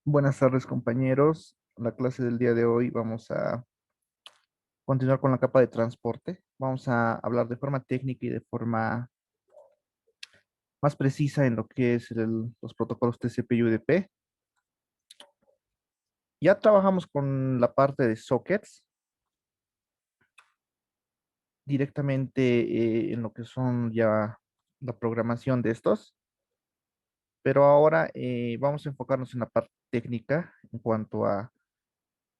Buenas tardes, compañeros. La clase del día de hoy vamos a continuar con la capa de transporte. Vamos a hablar de forma técnica y de forma más precisa en lo que es los protocolos TCP y UDP. Ya trabajamos con la parte de sockets directamente en lo que son ya la programación de estos, pero ahora vamos a enfocarnos en la parte técnica en cuanto a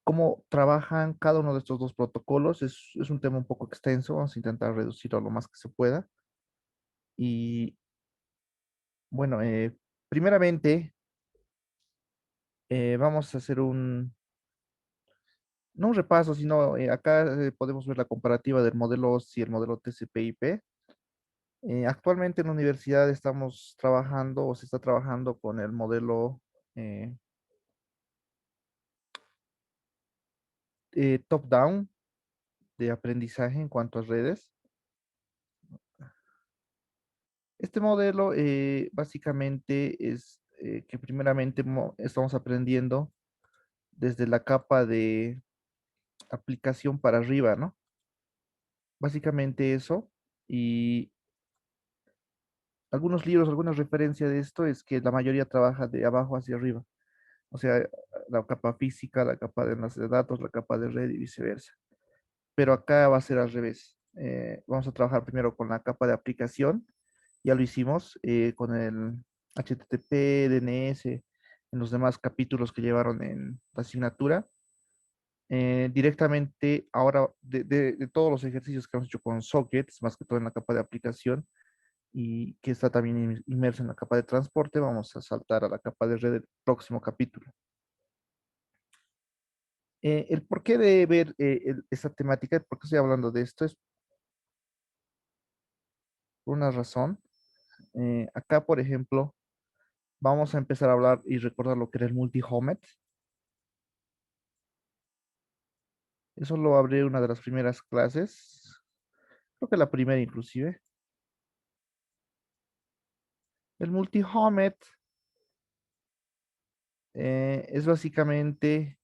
cómo trabajan cada uno de estos dos protocolos. Es un tema un poco extenso, vamos a intentar reducirlo lo más que se pueda. Y bueno, primeramente vamos a hacer no un repaso, sino acá podemos ver la comparativa del modelo OSI y el modelo TCP/IP. Actualmente en la universidad estamos trabajando o se está trabajando con el modelo eh, top-down de aprendizaje en cuanto a redes. Este modelo básicamente es que primeramente estamos aprendiendo desde la capa de aplicación para arriba, ¿no? Básicamente eso. Y algunos libros, alguna referencia de esto es que la mayoría trabaja de abajo hacia arriba. O sea, la capa física, la capa de enlace de datos, la capa de red y viceversa. Pero acá va a ser al revés. Vamos a trabajar primero con la capa de aplicación. Ya lo hicimos con el HTTP, DNS, en los demás capítulos que llevaron en la asignatura. Directamente ahora de todos los ejercicios que hemos hecho con sockets, más que todo en la capa de aplicación, y que está también inmerso en la capa de transporte, vamos a saltar a la capa de red del próximo capítulo. El porqué de ver esta temática, el por qué estoy hablando de esto, es por una razón. Acá, por ejemplo, vamos a empezar a hablar y recordar lo que era el multi-homet. Eso lo abrí en una de las primeras clases, creo que la primera inclusive. El multi-homet es básicamente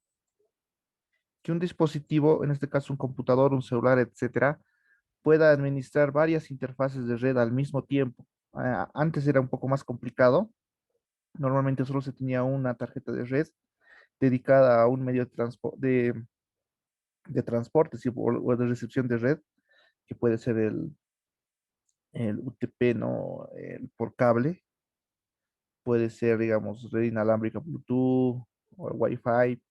que un dispositivo, en este caso un computador, un celular, etcétera, pueda administrar varias interfaces de red al mismo tiempo. Antes era un poco más complicado. Normalmente solo se tenía una tarjeta de red dedicada a un medio de transporte, ¿sí? O de recepción de red, que puede ser el UTP, ¿no? Por cable, puede ser, digamos, red inalámbrica Bluetooth o Wi-Fi,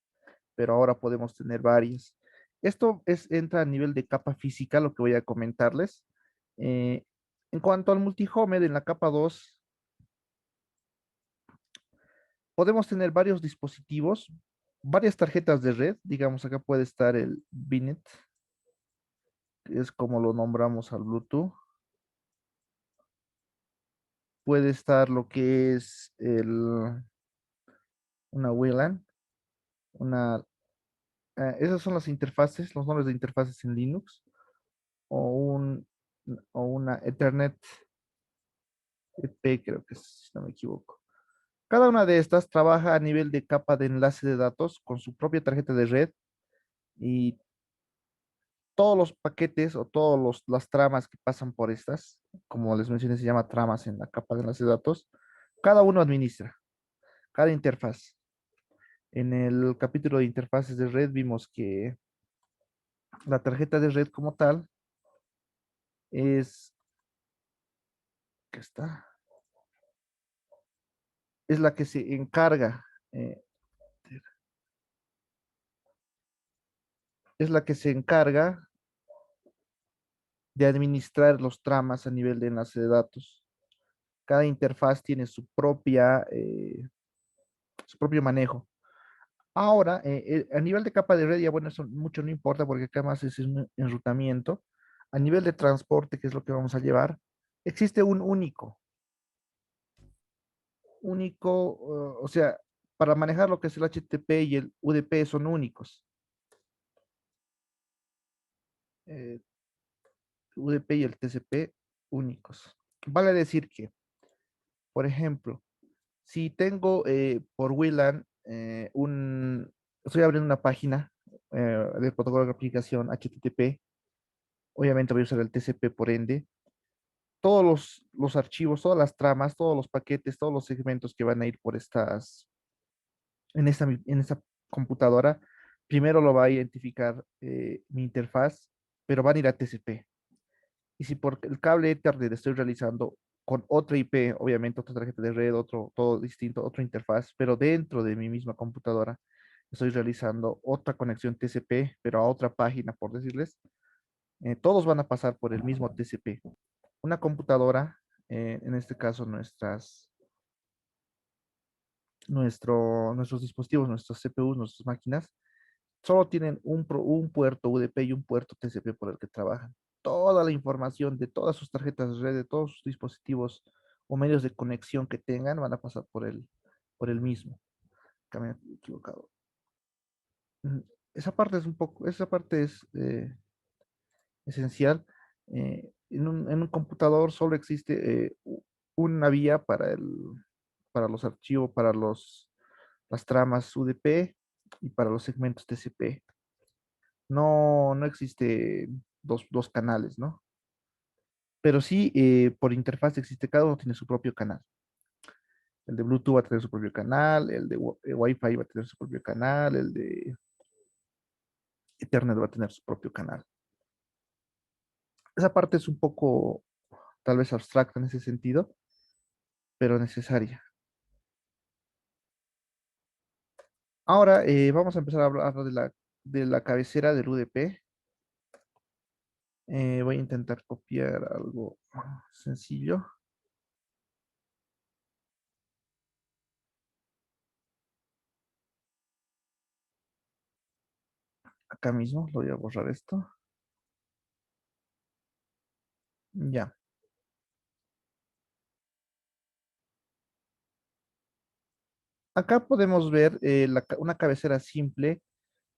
pero ahora podemos tener varias. Entra a nivel de capa física, lo que voy a comentarles. Eh, en cuanto al multihomed, en la capa 2 podemos tener varios dispositivos, varias tarjetas de red. Digamos, acá puede estar el BINET, que es como lo nombramos al Bluetooth. Puede estar lo que es una WLAN, una, esas son las interfaces, los nombres de interfaces en Linux, o, un, o una Ethernet EP, creo que es, si no me equivoco. Cada una de estas trabaja a nivel de capa de enlace de datos con su propia tarjeta de red y todos los paquetes o todas las tramas que pasan por estas, como les mencioné, se llama tramas en la capa de enlace de datos, cada uno administra, cada interfaz. En el capítulo de interfaces de red vimos que la tarjeta de red como tal es, que está, es la que se encarga, es la que se encarga de administrar los tramas a nivel de enlace de datos. Cada interfaz tiene su propio manejo. Ahora, a nivel de capa de red, ya bueno, eso mucho no importa porque acá más es un enrutamiento. A nivel de transporte, que es lo que vamos a llevar, existe un único, o sea, para manejar lo que es el HTTP y el UDP son únicos. eh, UDP y el TCP únicos. Vale decir que, por ejemplo, si tengo por WLAN estoy abriendo una página del protocolo de aplicación HTTP. Obviamente voy a usar el TCP por ende. Todos los archivos, todas las tramas, todos los paquetes, todos los segmentos que van a ir por en esta computadora, primero lo va a identificar mi interfaz, pero van a ir a TCP. Y si por el cable Ethernet estoy realizando con otra IP, obviamente otra tarjeta de red, otro, todo distinto, otra interfaz, pero dentro de mi misma computadora estoy realizando otra conexión TCP, pero a otra página, por decirles, todos van a pasar por el mismo TCP. Una computadora, en este caso nuestros dispositivos, nuestros CPUs, nuestras máquinas, solo tienen un puerto UDP y un puerto TCP por el que trabajan. Toda la información de todas sus tarjetas de red, de todos sus dispositivos o medios de conexión que tengan, van a pasar por el mismo. Acá me he equivocado. Mm, esa parte es esencial. En un computador solo existe una vía para los archivos, las tramas UDP y para los segmentos TCP. No existe dos canales, ¿no? Pero sí, por interfaz existe, cada uno tiene su propio canal. El de Bluetooth va a tener su propio canal, el de Wi-Fi va a tener su propio canal, el de Ethernet va a tener su propio canal. Esa parte es un poco, tal vez abstracta en ese sentido, pero necesaria. Ahora vamos a empezar a hablar de la cabecera del UDP. Voy a intentar copiar algo sencillo. Acá mismo, lo voy a borrar esto. Ya. Acá podemos ver una cabecera simple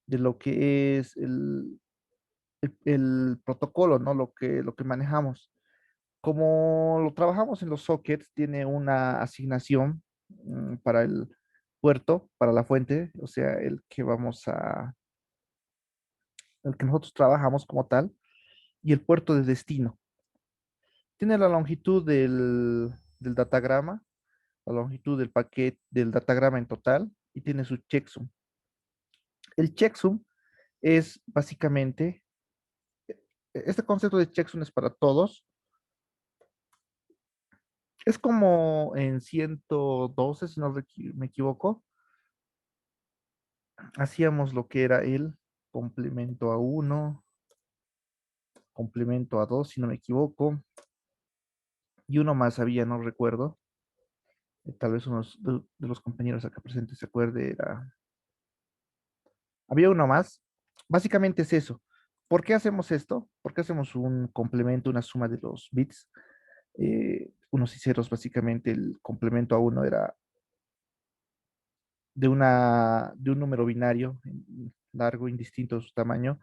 de lo que es el protocolo, ¿no? Lo que manejamos. Como lo trabajamos en los sockets, tiene una asignación para el puerto, para la fuente, o sea, el que nosotros trabajamos como tal, y el puerto de destino. Tiene la longitud del datagrama, la longitud del paquete, del datagrama en total, y tiene su checksum. El checksum es básicamente, este concepto de checksum es para todos. Es como en 112 si no me equivoco, hacíamos lo que era el complemento a uno, complemento a 2 si no me equivoco, y uno más había, no recuerdo. Tal vez uno de los compañeros acá presentes se acuerde, había uno más. Básicamente es eso. ¿Por qué hacemos esto? ¿Por qué hacemos un complemento, una suma de los bits? Unos y ceros, básicamente el complemento a uno era de un número binario largo, indistinto de su tamaño.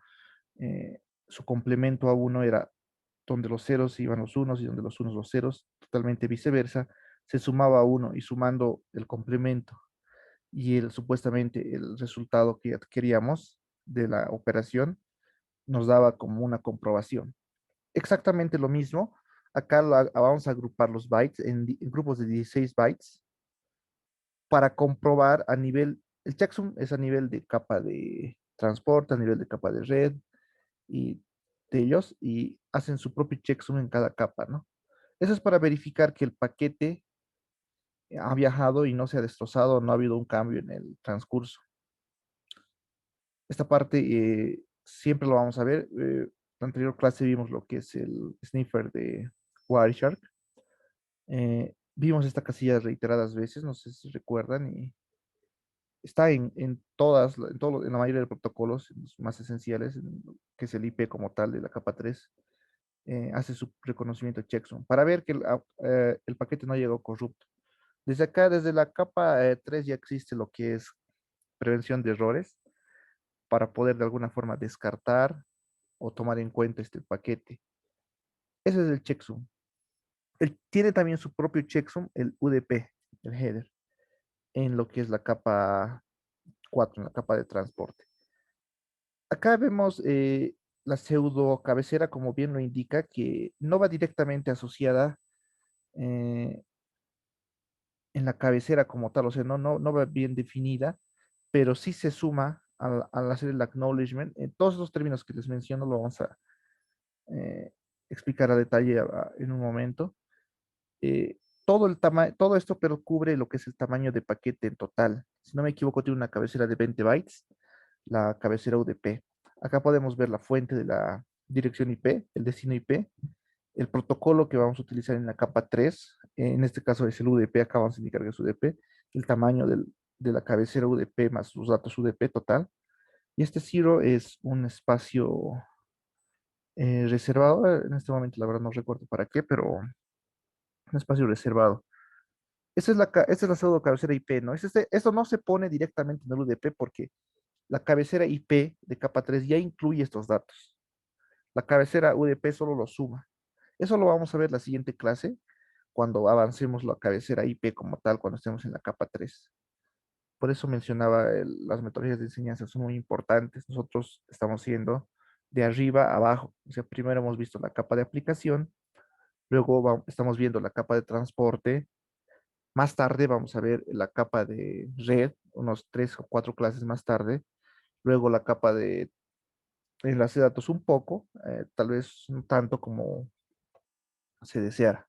Su complemento a uno era donde los ceros iban los unos y donde los unos los ceros, totalmente viceversa. Se sumaba a uno y sumando el complemento y supuestamente el resultado que queríamos de la operación nos daba como una comprobación. Exactamente lo mismo. Acá vamos a agrupar los bytes en grupos de 16 bytes para comprobar el checksum es a nivel de capa de transporte, a nivel de capa de red y de ellos, y hacen su propio checksum en cada capa, ¿no? Eso es para verificar que el paquete ha viajado y no se ha destrozado, no ha habido un cambio en el transcurso. Esta parte siempre lo vamos a ver. En la anterior clase vimos lo que es el sniffer de Wireshark. Vimos esta casilla reiteradas veces, no sé si recuerdan, y está en la mayoría de protocolos, en los más esenciales, que es el IP como tal de la capa 3. Hace su reconocimiento de checksum para ver que el paquete no llegó corrupto. Desde acá, desde la capa 3 ya existe lo que es prevención de errores para poder de alguna forma descartar o tomar en cuenta este paquete. Ese es el checksum. Él tiene también su propio checksum, el UDP, el header, en lo que es la capa. 4 en la capa de transporte. Acá vemos la pseudo cabecera, como bien lo indica, que no va directamente asociada eh, en la cabecera como tal, o sea, no va bien definida, pero sí se suma al hacer el acknowledgement. Todos los términos que les menciono lo vamos a eh, explicar a detalle en un momento. Todo el tamaño, todo esto, pero cubre lo que es el tamaño de paquete en total. Si no me equivoco, tiene una cabecera de 20 bytes, la cabecera UDP. Acá podemos ver la fuente de la dirección IP, el destino IP, el protocolo que vamos a utilizar en la capa 3, en este caso es el UDP, acá vamos a indicar que es UDP, el tamaño de la cabecera UDP más los datos UDP total. Y este Zero es un espacio reservado, en este momento la verdad no recuerdo para qué, pero un espacio reservado. Esa es la pseudo cabecera IP, ¿no? Esto no se pone directamente en el UDP porque la cabecera IP de capa 3 ya incluye estos datos. La cabecera UDP solo lo suma. Eso lo vamos a ver en la siguiente clase, cuando avancemos la cabecera IP como tal, cuando estemos en la capa 3. Por eso mencionaba las metodologías de enseñanza son muy importantes. Nosotros estamos yendo de arriba a abajo. O sea, primero hemos visto la capa de aplicación, luego estamos viendo la capa de transporte. Más tarde vamos a ver la capa de red, unos 3 o 4 clases más tarde. Luego la capa de enlace de datos un poco, tal vez no tanto como se deseara.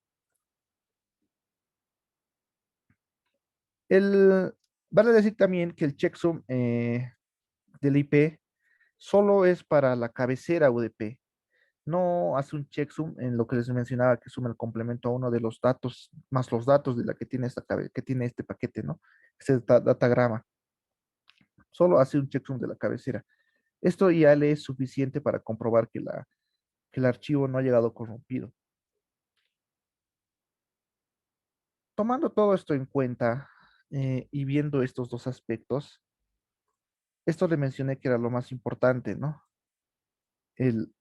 Vale decir también que el checksum del IP solo es para la cabecera UDP. No hace un checksum en lo que les mencionaba, que suma el complemento a uno de los datos, más los datos de la que tiene que tiene este paquete, ¿no? Este datagrama. Solo hace un checksum de la cabecera. Esto ya le es suficiente para comprobar que el archivo no ha llegado corrompido. Tomando todo esto en cuenta y viendo estos dos aspectos, esto le mencioné que era lo más importante, ¿no? El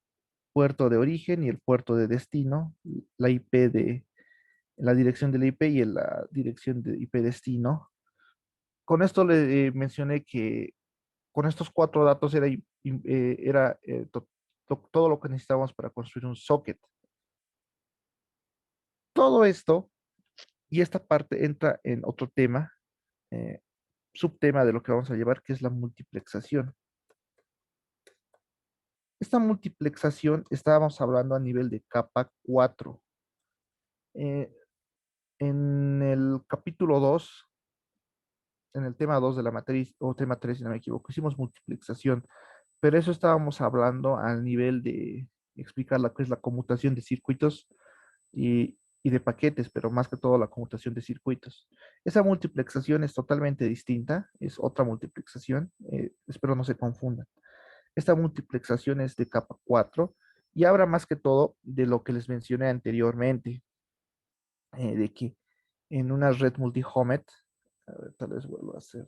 puerto de origen y el puerto de destino, la IP la dirección de la IP y la dirección de IP destino. Con esto le mencioné que con estos 4 datos era todo lo que necesitábamos para construir un socket. Todo esto y esta parte entra en otro tema, eh, subtema de lo que vamos a llevar, que es la multiplexación. Esta multiplexación estábamos hablando a nivel de capa 4. Eh, en el capítulo 2, en el tema 2 de la matriz, o tema 3 si no me equivoco, hicimos multiplexación, pero eso estábamos hablando al nivel de explicar lo que es la conmutación de circuitos y de paquetes, pero más que todo la conmutación de circuitos. Esa multiplexación es totalmente distinta, es otra multiplexación, espero no se confundan. Esta multiplexación es de capa 4 y habla más que todo de lo que les mencioné anteriormente, de que en una red multi-homet, a ver, tal vez vuelvo a hacer,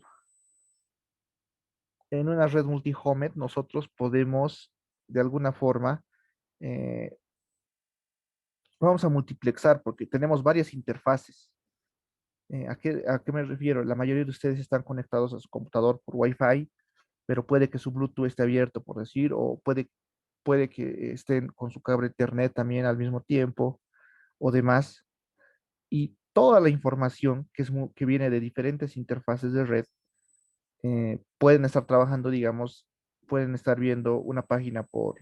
en una red multi-homet nosotros podemos de alguna forma, eh, vamos a multiplexar porque tenemos varias interfaces. ¿A qué me refiero? La mayoría de ustedes están conectados a su computador por Wi-Fi, pero puede que su Bluetooth esté abierto, por decir, o puede que estén con su cable Ethernet también al mismo tiempo o demás. Y toda la información que viene de diferentes interfaces de red pueden estar trabajando, digamos, pueden estar viendo una página por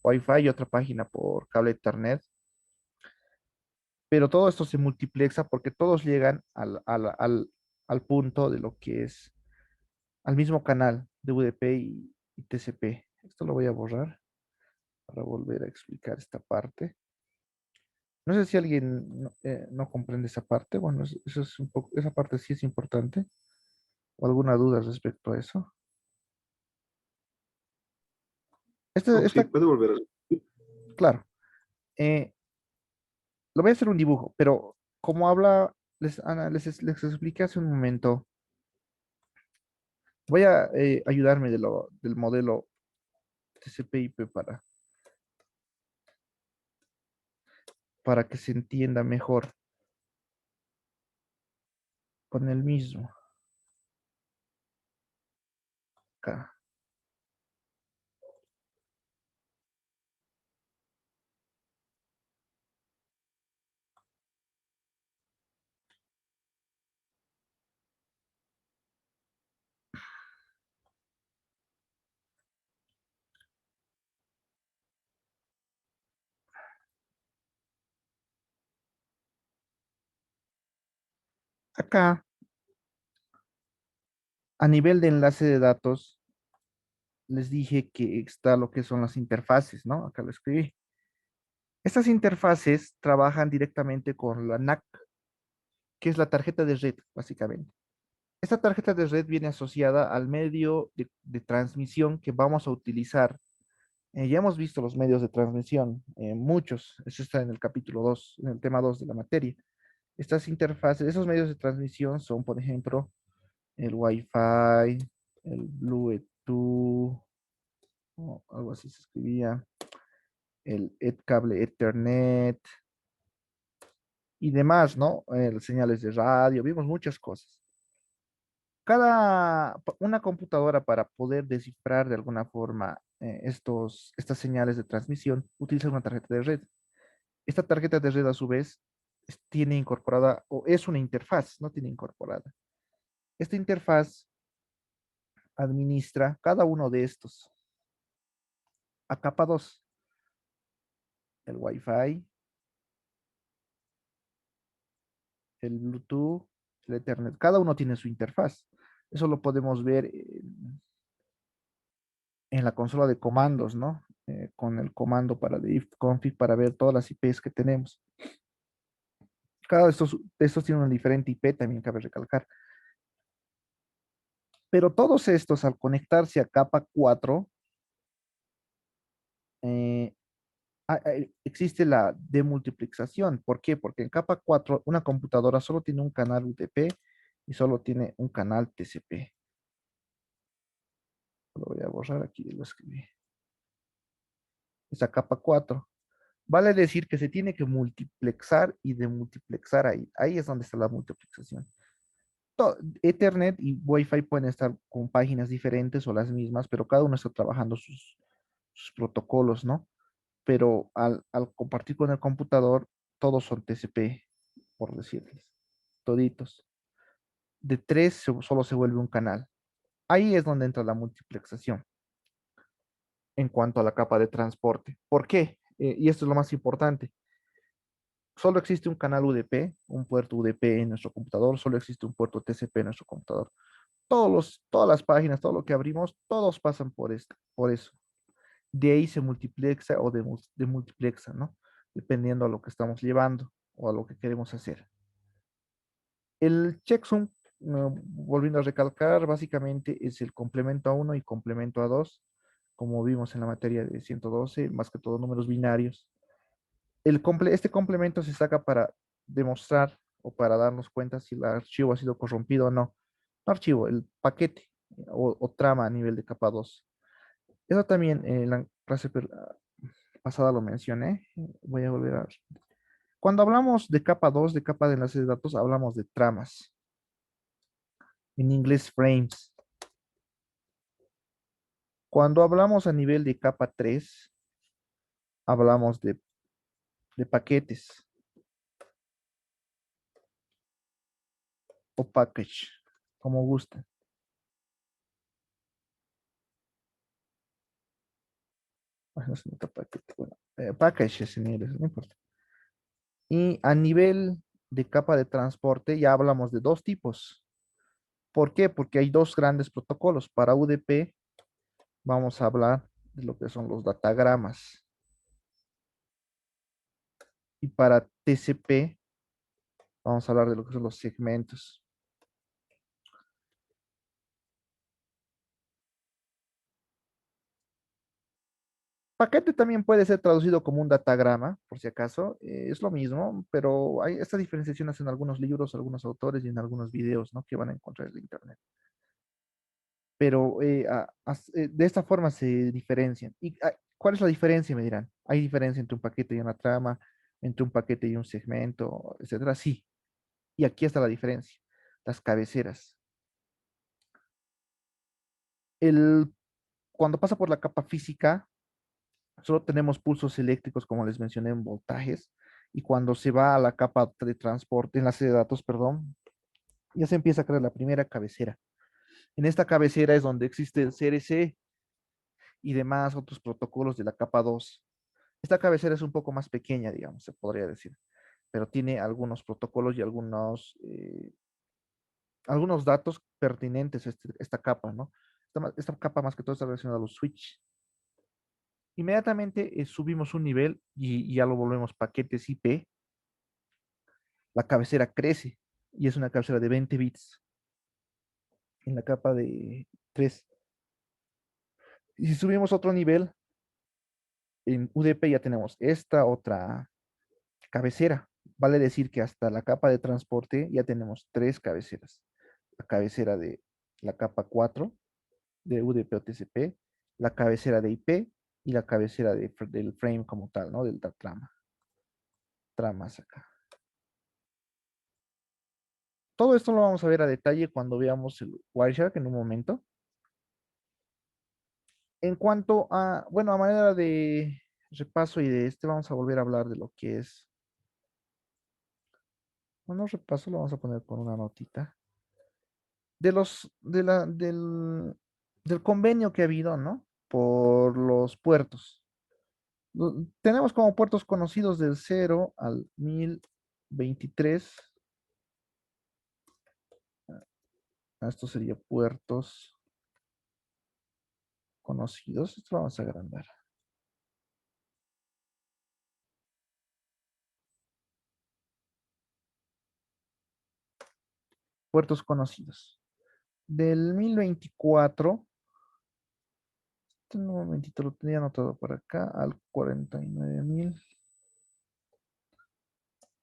Wi-Fi y otra página por cable Ethernet, pero todo esto se multiplexa porque todos llegan al punto de lo que es al mismo canal de UDP y TCP. Esto lo voy a borrar para volver a explicar esta parte. No sé si alguien no comprende esa parte. Bueno, eso es un poco, esa parte sí es importante. ¿O alguna duda respecto a eso? No, sí, Esta, puede volver a... claro, eh, lo voy a hacer un dibujo, pero como habla, Ana, les expliqué hace un momento, voy a ayudarme del modelo TCP/IP para que se entienda mejor con el mismo. acá. Acá, a nivel de enlace de datos, les dije que está lo que son las interfaces, ¿no? Acá lo escribí. Estas interfaces trabajan directamente con la NAC, que es la tarjeta de red, básicamente. Esta tarjeta de red viene asociada al medio de transmisión que vamos a utilizar. Ya hemos visto los medios de transmisión, muchos, eso está en el capítulo 2, en el tema 2 de la materia. Estas interfaces, esos medios de transmisión son, por ejemplo, el Wi-Fi, el Bluetooth, o algo así se escribía, el cable Ethernet y demás, ¿no? Señales de radio, vimos muchas cosas. Una computadora para poder descifrar de alguna forma estas señales de transmisión utiliza una tarjeta de red. Esta tarjeta de red a su vez tiene incorporada o es una interfaz, no tiene incorporada. Esta interfaz administra cada uno de estos. A capa 2, el Wi-Fi, el Bluetooth, el Ethernet, cada uno tiene su interfaz. Eso lo podemos ver en la consola de comandos, ¿no? Con el comando para de ifconfig para ver todas las IPs que tenemos. Cada de estos tiene una diferente IP, también cabe recalcar. Pero todos estos, al conectarse a capa 4, eh, existe la demultiplexación. ¿Por qué? Porque en capa 4 una computadora solo tiene un canal UDP y solo tiene un canal TCP. Lo voy a borrar aquí, lo escribí. Esa capa 4. Vale decir que se tiene que multiplexar y demultiplexar ahí. Ahí es donde está la multiplexación. Ethernet y Wi-Fi pueden estar con páginas diferentes o las mismas, pero cada uno está trabajando sus protocolos, ¿no? Pero al compartir con el computador, todos son TCP, por decirles, toditos. De tres solo se vuelve un canal. Ahí es donde entra la multiplexación en cuanto a la capa de transporte. ¿Por qué? Y esto es lo más importante. Solo existe un canal UDP, un puerto UDP en nuestro computador, solo existe un puerto TCP en nuestro computador. Todas las páginas, todo lo que abrimos, todos pasan por eso. De ahí se multiplexa o demultiplexa, ¿no? Dependiendo a lo que estamos llevando o a lo que queremos hacer. El checksum, volviendo a recalcar, básicamente es el complemento a uno y complemento a 2, como vimos en la materia de 112, más que todo números binarios. Este complemento se saca para demostrar o para darnos cuenta si el archivo ha sido corrompido o no. No archivo, el paquete o trama a nivel de capa 2. Eso también en la clase pasada lo mencioné. Voy a volver a... Cuando hablamos de capa 2, de capa de enlace de datos, hablamos de tramas. En inglés, frames. Cuando hablamos a nivel de capa 3, hablamos de paquetes o package, como gusta. No se nota paquete. Bueno, packages en inglés, no importa. Y a nivel de capa de transporte, ya hablamos de dos tipos. ¿Por qué? Porque hay dos grandes protocolos. Para UDP vamos a hablar de lo que son los datagramas. Y para TCP vamos a hablar de lo que son los segmentos. Paquete también puede ser traducido como un datagrama, por si acaso. Es lo mismo, pero hay esta diferenciación en algunos libros, algunos autores y en algunos videos, ¿no? Que van a encontrar en internet. Pero de esta forma se diferencian. ¿Y cuál es la diferencia? Me dirán. ¿Hay diferencia entre un paquete y una trama, entre un paquete y un segmento, etcétera? Sí. Y aquí está la diferencia. Las cabeceras. El, Cuando pasa por la capa física, solo tenemos pulsos eléctricos, como les mencioné, en voltajes. Y cuando se va a la capa de transporte, enlace de datos, perdón, ya se empieza a crear la primera cabecera. En esta cabecera es donde existe el CRC y demás otros protocolos de la capa 2. Esta cabecera es un poco más pequeña, digamos, se podría decir, pero tiene algunos protocolos y algunos datos pertinentes a esta capa, ¿no? Esta capa más que todo está relacionada a los switch. Inmediatamente subimos un nivel y ya lo volvemos paquetes IP. La cabecera crece y es una cabecera de 20 bits en la capa de 3. Y si subimos otro nivel, en UDP ya tenemos esta otra cabecera. Vale decir que hasta la capa de transporte ya tenemos tres cabeceras. La cabecera de la capa 4 de UDP o TCP, la cabecera de IP y la cabecera del frame como tal, ¿no? Del trama. Tramas acá. Todo esto lo vamos a ver a detalle cuando veamos el Wireshark en un momento. En cuanto a, bueno, a manera de repaso y de este, vamos a volver a hablar de lo que es, bueno, repaso lo vamos a poner con una notita, de los, de la, del convenio que ha habido, ¿no? Por los puertos. Tenemos como puertos conocidos del 0 al 1023. Estos serían puertos conocidos. Esto lo vamos a agrandar. Puertos conocidos. Del 1024, un momentito, lo tenía anotado por acá, al 49.000.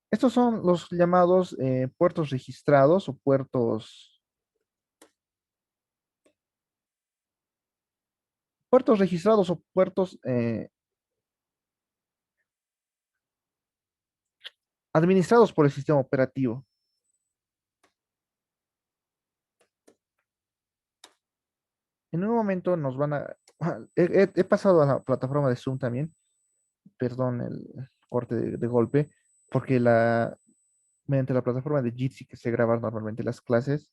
Estos son los llamados puertos registrados o puertos registrados o puertos administrados por el sistema operativo. En un momento nos van a... He pasado a la plataforma de Zoom también, perdón el corte de golpe, porque mediante la plataforma de Jitsi que se graban normalmente las clases,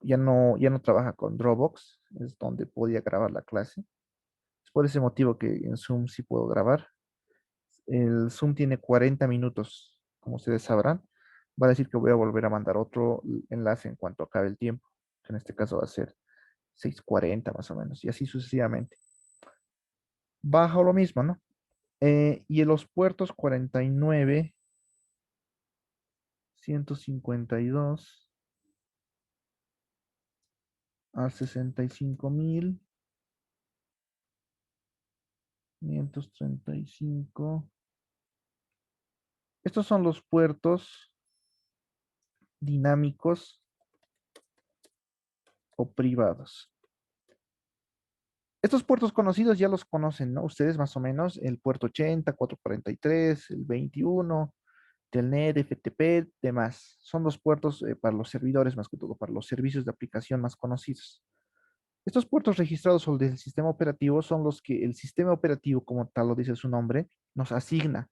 ya no trabaja con Dropbox, es donde podía grabar la clase. Es por ese motivo que en Zoom sí puedo grabar. El Zoom tiene 40 minutos, como ustedes sabrán. Va a decir que voy a volver a mandar otro enlace en cuanto acabe el tiempo, que en este caso va a ser 6:40 más o menos, y así sucesivamente. Bajo lo mismo, ¿no? Y en los puertos 49, 152 a 65.535. Estos son los puertos dinámicos o privados. Estos puertos conocidos ya los conocen, ¿no? Ustedes más o menos, el puerto 80, 443, el 21, Telnet, FTP, demás. Son los puertos para los servidores, más que todo, para los servicios de aplicación más conocidos. Estos puertos registrados o del sistema operativo son los que el sistema operativo, como tal lo dice su nombre, nos asigna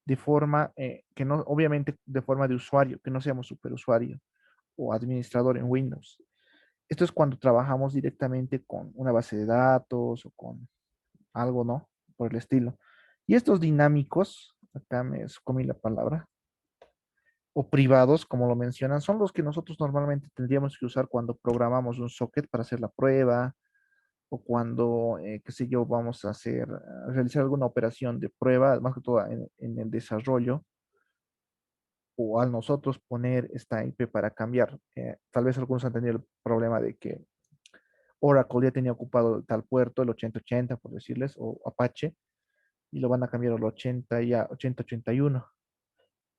de forma que no, obviamente de forma de usuario, que no seamos superusuario o administrador en Windows. Esto es cuando trabajamos directamente con una base de datos o con algo, ¿no? Por el estilo. Y estos dinámicos, acá me comí la palabra, o privados, como lo mencionan, son los que nosotros normalmente tendríamos que usar cuando programamos un socket para hacer la prueba o cuando, qué sé yo, vamos a realizar alguna operación de prueba, más que todo en el desarrollo, o al nosotros poner esta IP para cambiar. Tal vez algunos han tenido el problema de que Oracle ya tenía ocupado tal puerto, el 8080, por decirles, o Apache, y lo van a cambiar al 8081.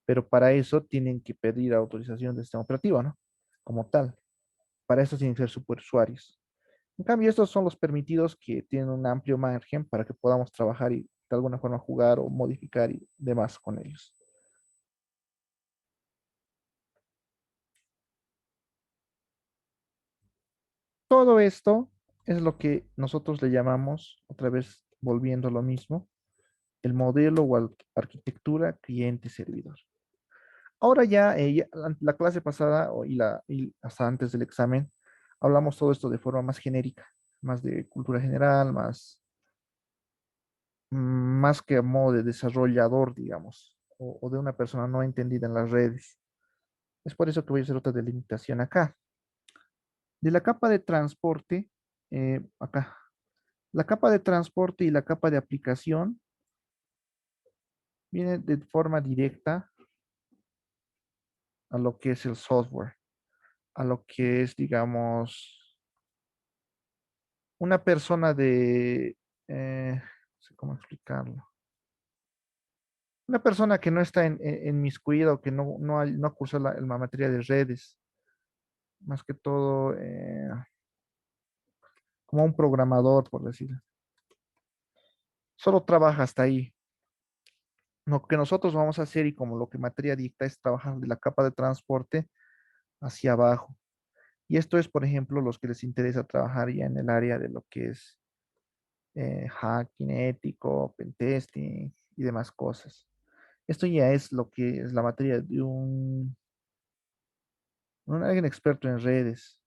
Pero para eso tienen que pedir autorización del sistema operativo, ¿no? Como tal. Para eso tienen que ser superusuarios. En cambio, estos son los permitidos que tienen un amplio margen para que podamos trabajar y de alguna forma jugar o modificar y demás con ellos. Todo esto Es lo que nosotros le llamamos, otra vez volviendo a lo mismo, el modelo o arquitectura cliente-servidor. Ahora ya, la clase pasada y hasta antes del examen, hablamos todo esto de forma más genérica, más de cultura general, más que a modo de desarrollador, digamos, o de una persona no entendida en las redes. Es por eso que voy a hacer otra delimitación acá. De la capa de transporte, acá, la capa de transporte y la capa de aplicación viene de forma directa a lo que es el software, a lo que es, digamos, una persona no sé cómo explicarlo, una persona que no está en miscuida o que no ha cursado la materia de redes, más que todo como un programador, por decirlo. Solo trabaja hasta ahí. Lo que nosotros vamos a hacer y como lo que materia dicta es trabajar de la capa de transporte hacia abajo. Y esto es, por ejemplo, los que les interesa trabajar ya en el área de lo que es hacking ético, pentesting y demás cosas. Esto ya es lo que es la materia de alguien experto en redes.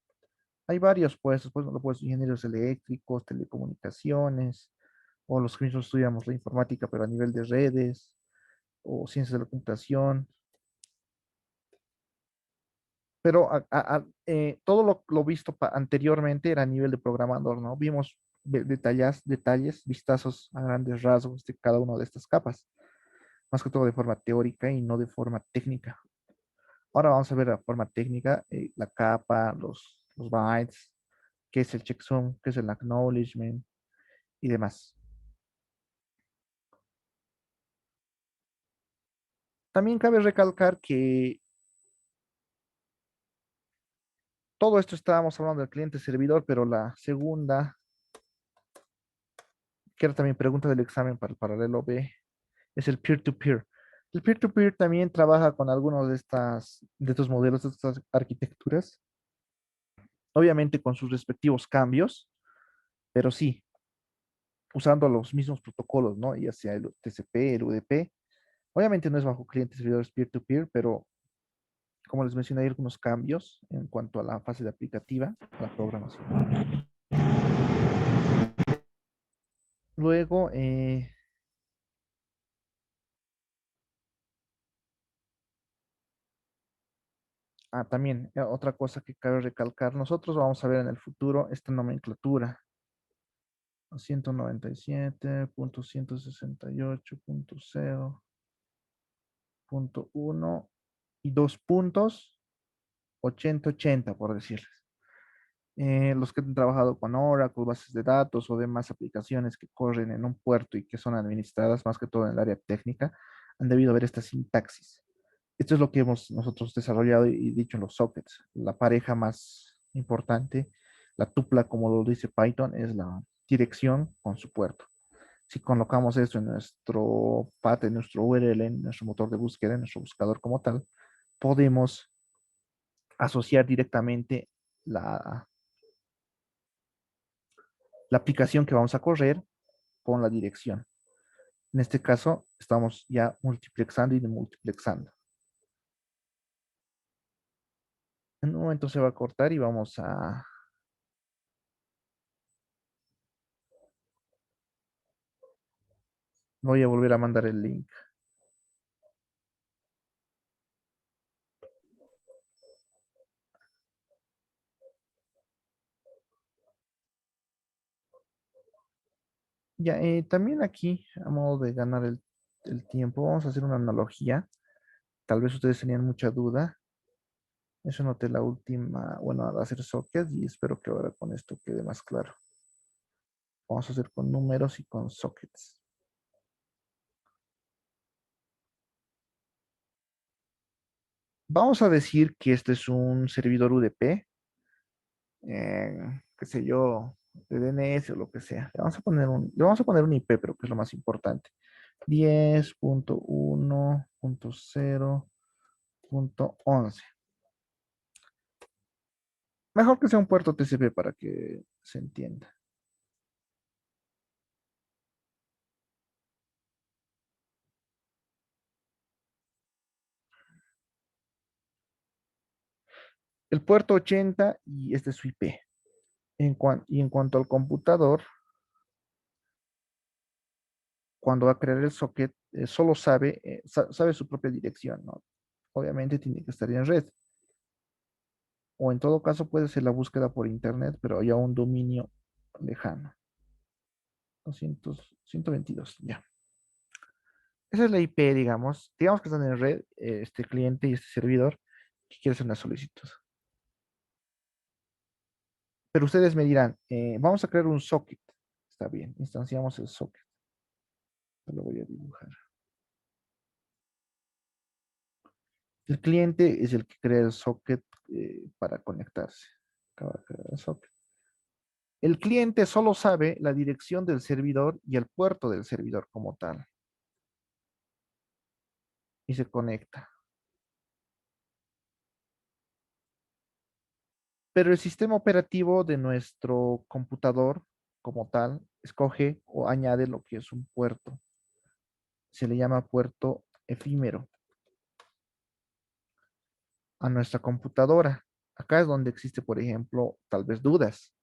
Hay varios puestos, pues, lo puedes ingenieros eléctricos, telecomunicaciones, o los que mismos estudiamos la informática, pero a nivel de redes, o ciencias de la computación. Pero todo lo visto anteriormente era a nivel de programador, ¿no? Vimos detalles, vistazos a grandes rasgos de cada una de estas capas, más que todo de forma teórica y no de forma técnica. Ahora vamos a ver la forma técnica, la capa, los bytes, qué es el checksum, qué es el acknowledgement y demás. También cabe recalcar que todo esto estábamos hablando del cliente servidor, pero la segunda, que era también pregunta del examen para el paralelo B, es el peer-to-peer. El peer-to-peer también trabaja con algunos de estos modelos, de estas arquitecturas, obviamente con sus respectivos cambios, pero sí, usando los mismos protocolos, ¿no? Ya sea el TCP, el UDP. Obviamente no es bajo clientes servidores peer-to-peer, pero como les mencioné, hay algunos cambios en cuanto a la fase de aplicativa, la programación. Luego, también otra cosa que cabe recalcar, nosotros vamos a ver en el futuro esta nomenclatura. 197.168.0.1 y dos puntos 8080, por decirles. Los que han trabajado con Oracle, bases de datos o demás aplicaciones que corren en un puerto y que son administradas más que todo en el área técnica, han debido ver esta sintaxis. Esto es lo que hemos nosotros desarrollado y dicho en los sockets. La pareja más importante, la tupla, como lo dice Python, es la dirección con su puerto. Si colocamos esto en nuestro path, en nuestro URL, en nuestro motor de búsqueda, en nuestro buscador como tal, podemos asociar directamente la, la aplicación que vamos a correr con la dirección. En este caso, estamos ya multiplexando y demultiplexando. En un momento se va a cortar y voy a volver a mandar el link. Ya, también aquí, a modo de ganar el tiempo, vamos a hacer una analogía. Tal vez ustedes tenían mucha duda. Eso noté la última, bueno, al hacer sockets y espero que ahora con esto quede más claro. Vamos a hacer con números y con sockets. Vamos a decir que este es un servidor UDP, qué sé yo, de DNS o lo que sea. Le vamos a poner un IP, pero que es lo más importante. 10.1.0.11. Mejor que sea un puerto TCP para que se entienda. El puerto 80 y este es su IP. Y en cuanto al computador, cuando va a crear el socket, solo sabe su propia dirección, ¿no? Obviamente tiene que estar en red. O en todo caso puede ser la búsqueda por internet, pero ya un dominio lejano. 122, ya. Esa es la IP, digamos. Digamos que están en red, este cliente y este servidor que quiere hacer una solicitud. Pero ustedes me dirán, vamos a crear un socket. Está bien, instanciamos el socket. Lo voy a dibujar. El cliente es el que crea el socket para conectarse. Acaba de crear el socket. El cliente solo sabe la dirección del servidor y el puerto del servidor como tal. Y se conecta. Pero el sistema operativo de nuestro computador como tal escoge o añade lo que es un puerto. Se le llama puerto efímero a nuestra computadora. Acá es donde existe, por ejemplo, tal vez dudas.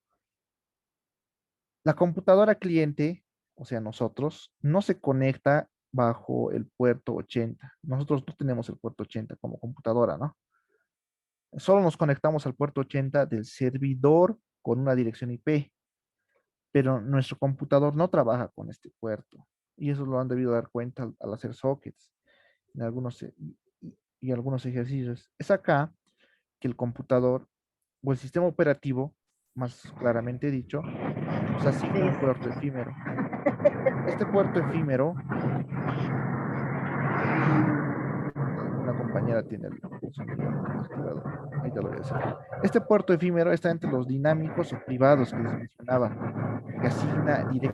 La computadora cliente, o sea, nosotros, no se conecta bajo el puerto 80. Nosotros no tenemos el puerto 80 como computadora, ¿no? Solo nos conectamos al puerto 80 del servidor con una dirección IP, pero nuestro computador no trabaja con este puerto. Y eso lo han debido dar cuenta al hacer sockets en y algunos ejercicios. Es acá que el computador o el sistema operativo, más claramente dicho, nos asigna un puerto efímero. Este puerto efímero, una compañera tiene el sonido activado. Ahí te lo voy a hacer. Este puerto efímero está entre los dinámicos o privados que les mencionaba, que asigna directamente